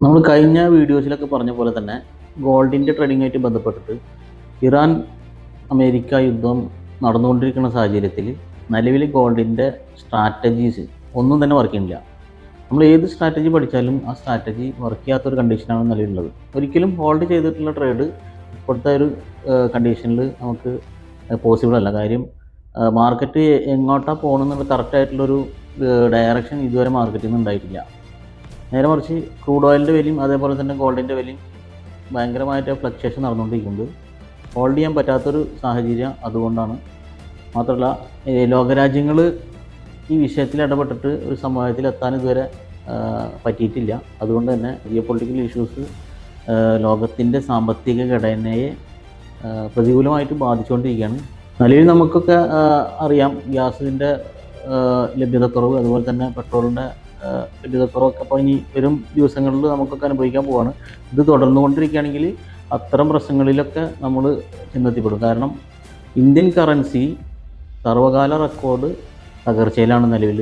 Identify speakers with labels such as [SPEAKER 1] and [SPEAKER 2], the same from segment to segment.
[SPEAKER 1] നമ്മൾ കഴിഞ്ഞ വീഡിയോസിലൊക്കെ പറഞ്ഞ പോലെ തന്നെ ഗോൾഡിൻ്റെ ട്രേഡിങ്ങായിട്ട് ബന്ധപ്പെട്ടിട്ട് ഇറാൻ അമേരിക്ക യുദ്ധം നടന്നുകൊണ്ടിരിക്കുന്ന സാഹചര്യത്തിൽ നിലവിൽ ഗോൾഡിൻ്റെ സ്ട്രാറ്റജീസ് ഒന്നും തന്നെ വർക്ക് ചെയ്യുന്നില്ല. നമ്മൾ ഏത് സ്ട്രാറ്റജി പഠിച്ചാലും ആ സ്ട്രാറ്റജി വർക്ക് ചെയ്യാത്തൊരു കണ്ടീഷനാണ് നിലവിലുള്ളത്. ഒരിക്കലും ഹോൾഡ് ചെയ്തിട്ടുള്ള ട്രേഡ് ഇപ്പോഴത്തെ ഒരു കണ്ടീഷനിൽ നമുക്ക് പോസിബിൾ അല്ല. കാര്യം മാർക്കറ്റ് എങ്ങോട്ടാണ് പോകണമെന്നുള്ള കറക്റ്റായിട്ടുള്ളൊരു ഡയറക്ഷൻ ഇതുവരെ മാർക്കറ്റിൽ നിന്ന് ഉണ്ടായിട്ടില്ല. നേരെ മറിച്ച് ക്രൂഡ് ഓയിലിൻ്റെ വിലയും അതേപോലെ തന്നെ ഗോൾഡിൻ്റെ വിലയും ഭയങ്കരമായിട്ട് ഫ്ലക്ച്വേഷൻ നടന്നുകൊണ്ടിരിക്കുന്നത്. ഹോൾഡ് ചെയ്യാൻ പറ്റാത്തൊരു സാഹചര്യം അതുകൊണ്ടാണ്. മാത്രമല്ല ലോകരാജ്യങ്ങൾ ഈ വിഷയത്തിൽ ഇടപെട്ടിട്ട് ഒരു സമവായത്തിലെത്താൻ ഇതുവരെ പറ്റിയിട്ടില്ല. അതുകൊണ്ട് തന്നെ ജിയോ പൊളിറ്റിക്കൽ ഇഷ്യൂസ് ലോകത്തിൻ്റെ സാമ്പത്തിക ഘടനയെ പ്രതികൂലമായിട്ട് ബാധിച്ചുകൊണ്ടിരിക്കുകയാണ്. നിലവിൽ നമുക്കൊക്കെ അറിയാം, ഗ്യാസിൻ്റെ ലഭ്യതക്കുറവ്, അതുപോലെ തന്നെ പെട്രോളിൻ്റെ ലഭ്യതക്കുറവൊക്കെ അപ്പോൾ ഇനി വരും ദിവസങ്ങളിൽ നമുക്കൊക്കെ അനുഭവിക്കാൻ പോവുകയാണ്. ഇത് തുടർന്നുകൊണ്ടിരിക്കുകയാണെങ്കിൽ അത്തരം പ്രശ്നങ്ങളിലൊക്കെ നമ്മൾ ചെന്നെത്തിപ്പെടും. കാരണം ഇന്ത്യൻ കറൻസി സർവകാല റെക്കോർഡ് തകർച്ചയിലാണ് നിലവിൽ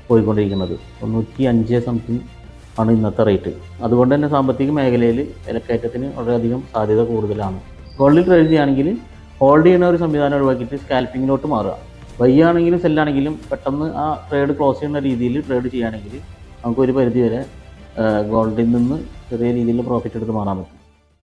[SPEAKER 1] പോയിക്കൊണ്ടിരിക്കുന്നത്. 95 സംതിങ് ആണ് ഇന്നത്തെ റേറ്റ്. അതുകൊണ്ട് തന്നെ സാമ്പത്തിക മേഖലയിൽ വിലക്കയറ്റത്തിന് വളരെയധികം സാധ്യത കൂടുതലാണ്. ഗോൾഡിൽ ട്രേഡ് ചെയ്യുകയാണെങ്കിൽ ഹോൾഡ് ചെയ്യുന്ന ഒരു സംവിധാനം ഒഴിവാക്കിയിട്ട് സ്കാൽപ്പിങ്ങിലോട്ട് മാറുക. ബൈ ആണെങ്കിലും സെല്ലാണെങ്കിലും പെട്ടെന്ന് ആ ട്രേഡ് ക്ലോസ് ചെയ്യുന്ന രീതിയിൽ ട്രേഡ് ചെയ്യുകയാണെങ്കിൽ നമുക്കൊരു പരിധി വരെ ഗോൾഡിൽ നിന്ന് ചെറിയ രീതിയിൽ പ്രോഫിറ്റ് എടുത്ത് മാറാൻ പറ്റും.